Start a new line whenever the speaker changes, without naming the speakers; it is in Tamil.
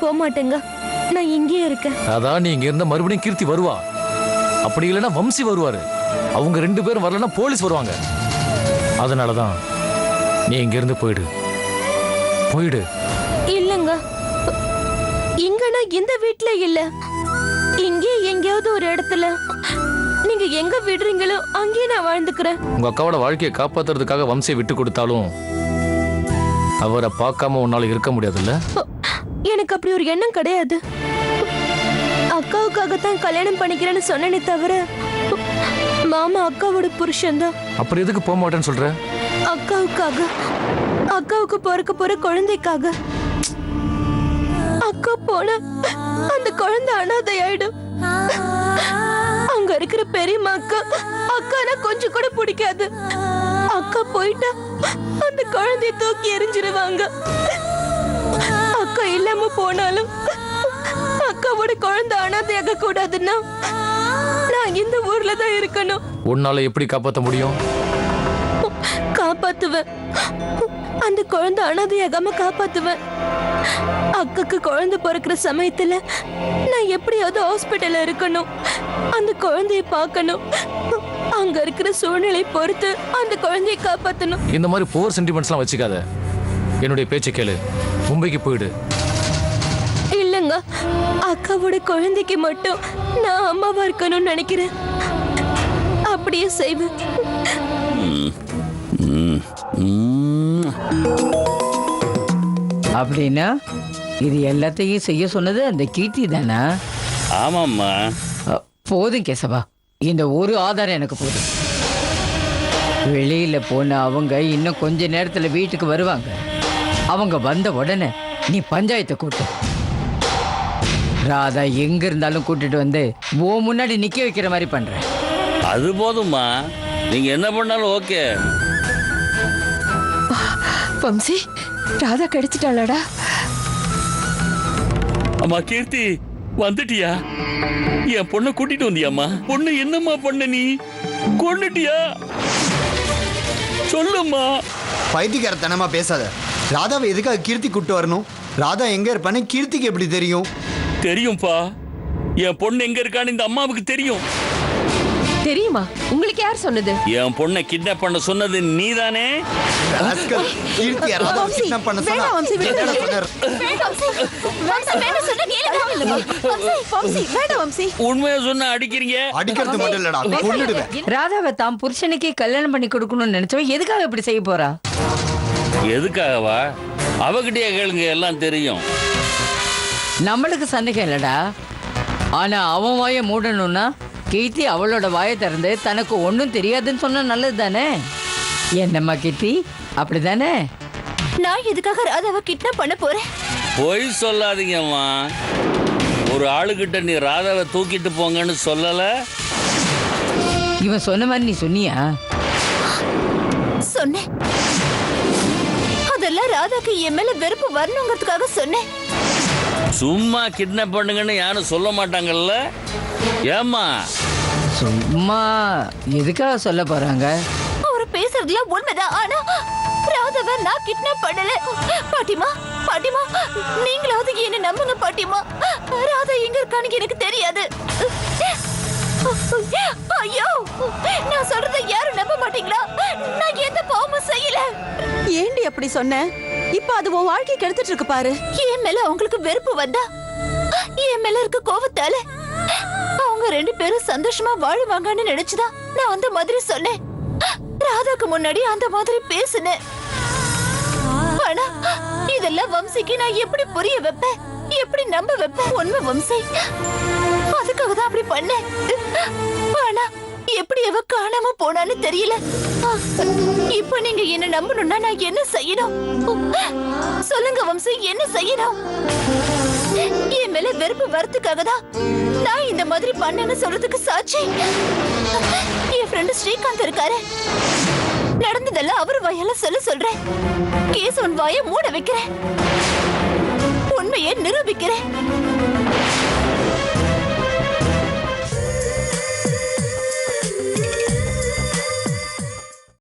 போக மாட்டேங்க. நான் இங்கேயே இருக்கேன்.
அதான் நீ இங்க இருந்த மறுபடியும் கீர்த்தி வருவா. அப்படி இல்லைன்னா வம்சி வருவாரு. அவங்க 2 பேரும் வரலன்னா போலீஸ் வருவாங்க. அதனாலதான் நீ இங்க இருந்து போயிடு. போயிடு.
இல்லங்க, இங்க நான் இந்த வீட்ல இல்ல. இங்கே எங்கேயாவது ஒரு இடத்துல நீங்க எங்க விடுறீங்களோ அங்கேயே நான் வாழ்ந்துக்கிறேன்.
உங்க அக்காவோட வாழ்க்கையை காப்பாத்துறதுக்காக வம்சியை விட்டு கொடுத்தாலும் அவரை பார்க்காம உன்னால இருக்க முடியாதுல்ல?
எனக்கு அப்படி ஒரு எண்ணம் கிடையாது. அக்காவுக்காகத்தான் கல்யாணம் பண்ணிக்கிறேன்னு சொன்னேனே தவிர மாமா அக்காவோட புருஷன் தான்.
அப்புறம் எதுக்கு போக மாட்டேன்னு சொல்ற?
அக்காவுக்காக, அக்காவுக்கு பிறக்க போற குழந்தைக்காக. அக்கா போன அந்த குழந்தை அனாதை ஆயிடும். அங்க இருக்கிற பெரியம்மாக்கு அக்கானா கொஞ்சம் கூட பிடிக்காது. அக்கா போயிட்டா அந்த குழந்தைய தூக்கி எறிஞ்சிருவாங்க. அக்கா இல்லாம போனாலும் அக்காவோட குழந்தை அனாதையாக கூடாதுன்னா நான் இந்த ஊர்ல தான் இருக்கணும்.
உன்னால எப்படி காப்பாற்ற முடியும்?
காப்பாத்துவேன். அந்த குழந்தை அனாதையாகாம காப்பாத்துவேன். அக்காக்கு குழந்தை பிறக்கிற சமயத்துல நான் எப்படியாவது ஹாஸ்பிட்டல்ல இருக்கணும். அந்த குழந்தைய பார்க்கணும். அங்க இருக்கிற சூழ்நிலை பொறுத்து அந்த குழந்தைய காப்பாத்தணும்.
இந்த மாதிரி புவர் சென்டிமெண்ட்ஸ்லாம் வச்சுக்காத. என்னுடைய பேச்சை கேளு. மும்பைக்கு போயிடு.
இல்லங்க, அக்காவோட குழந்தைக்கு மட்டும் நான் அம்மாவா இருக்கணும்னு நினைக்கிறேன். அப்படியே செய்வேன்.
அப்படின்னா இது எல்லாத்தையும் செய்ய சொன்னது அந்த கீர்த்தி தானா?
ஆமாம்மா.
போதும் கேசவா, இந்த ஒரு ஆதாரம் எனக்கு போதும். வெளியில போன அவங்க இன்னும் கொஞ்ச நேரத்துல வீட்டுக்கு வருவாங்க. அவங்க வந்த உடனே நீ பஞ்சாயத்தை கூட்டு. ராதா எங்க இருந்தாலும் கூட்டிட்டு வந்து ஓ முன்னாடி நிக்க வைக்கிற மாதிரி பண்ற.
அது போதும்மா, நீங்க என்ன பண்ணாலும் ஓகே.
வம்சி, ராதா கிடைச்சிட்டாளடா?
அம்மா கீர்த்தி, வந்துட்டியா? என் பொண்ணை கூட்டிட்டு வந்தியாம்மா? பொண்ணு என்னம்மா பண்ண நீ? கொண்டுட்டியா? சொல்லும்மா.
பைத்தியக்காரத்தனமா பேசாத. ராதாவை எதுக்காக கீர்த்தி கூட்டு வரணும்? ராதா எங்க இருப்பான்னு கீர்த்திக்கு எப்படி தெரியும்?
தெரியும்பா, என் பொண்ணு எங்க இருக்கான்னு இந்த அம்மாவுக்கு தெரியும்.
தெரியுமா? உங்களுக்கு யார் சொன்னது?
என் பொண்ணை கிட்னாப் பண்ண சொன்னது நீதானே?
கீர்த்தியா ராதாவை கிட்னாப் பண்ண சொன்னா?
உண்மையா சொன்ன அடிக்கிறீங்க?
அடிக்கிறது மட்டும் இல்லடா, கொன்னுடுவேன்.
ராதாவை தான் புருஷனுக்கே கல்யாணம் பண்ணி கொடுக்கணும்னு நினைச்சவ எதுக்காக இப்படி செய்ய போறா?
எதுக்காகவா? அவகிட்டயே கேளுங்க, எல்லாம் தெரியும்.
நம்மளுக்கு சந்தேகம் இல்லடா. ஆனா அவன் வாயை மூடணும்னா கீர்த்தி அவளோட வாயை திறந்து தனக்கு ஒன்றும் தெரியாதுன்னு சொன்னா நல்லது தானே? என்னம்மா கீர்த்தி, அப்படிதானே?
நான் எதுக்காக ராதாவை கிட்னாப் பண்ண போறேன்?
பொய் சொல்லாதீங்கம்மா. ஒரு ஆளுகிட்ட நீ ராதாவை தூக்கிட்டு போங்கன்னு சொல்லல.
இவன் சொன்ன மாதிரி நீ சொன்னியா?
சொன்னேன். அதெல்லாம் ராதாக்கு என் மேல வெறுப்பு வரணுங்கிறதுக்காக சொன்னேன்.
சும்மா கிட்னாப் பண்ணுங்கன்னு யாரும் சொல்ல மாட்டாங்கல்ல? ஏம்மா?
சும்மா எதுக்காக சொல்ல போறாங்க?
அவரு பேசுறதுலாம் உண்மைதான். ஆனா ராதாவை நான் கிட்னாப் பண்ணல. பாட்டிமா, பாட்டிமா, நீங்களாவது என்ன நம்புங்க பாட்டிமா. ராதா எங்க இருக்கான்னு எனக்கு தெரியாது. ஐயோ, நான் சொல்றத யாரும் நம்ப மாட்டீங்களா? நான் எந்த பாவமும் செய்யல.
ஏண்டி அப்படி சொன்ன? இப்ப அது உன் வாழ்க்கை கெடுத்துட்டு இருக்கு பாரு.
என் மேல அவங்களுக்கு வெறுப்பு வந்தா என் மேல இருக்க கோவத்தால அவங்க 2 பேரும் சந்தோஷமா வாழுவாங்கன்னு நினைச்சுதான் நான் அந்த மாதிரி சொன்னேன். ராதாக்கு முன்னாடி அந்த மாதிரி பேசுனேன். ஆனா இதெல்லாம் வம்சிக்கு நான் எப்படி புரிய வைப்பேன், எப்படி நம்ப வைப்பேன்? உண்மை வம்சி, அதுக்காக தான் அப்படி பண்ணேன். ஆனா எப்படி அவ காணாம போனான்னு தெரியல. இப்ப நீங்க என்ன நம்பணும்னா நான் என்ன செய்யணும்? சொல்லுங்க வம்சி, என்ன செய்யணும்? என் மேல வெறுப்பு வரத்துக்காக தான் நான் இந்த மாதிரி பண்ணேன்னு சொல்றதுக்கு சாட்சி என் ஃப்ரெண்ட் ஸ்ரீகாந்த் இருக்காரு. நடந்ததெல்லாம் அவர் வாயால சொல்றேன். கேஸ் உன் வாயை மூட வைக்கிறேன். உண்மையை நிரூபிக்கிறேன்.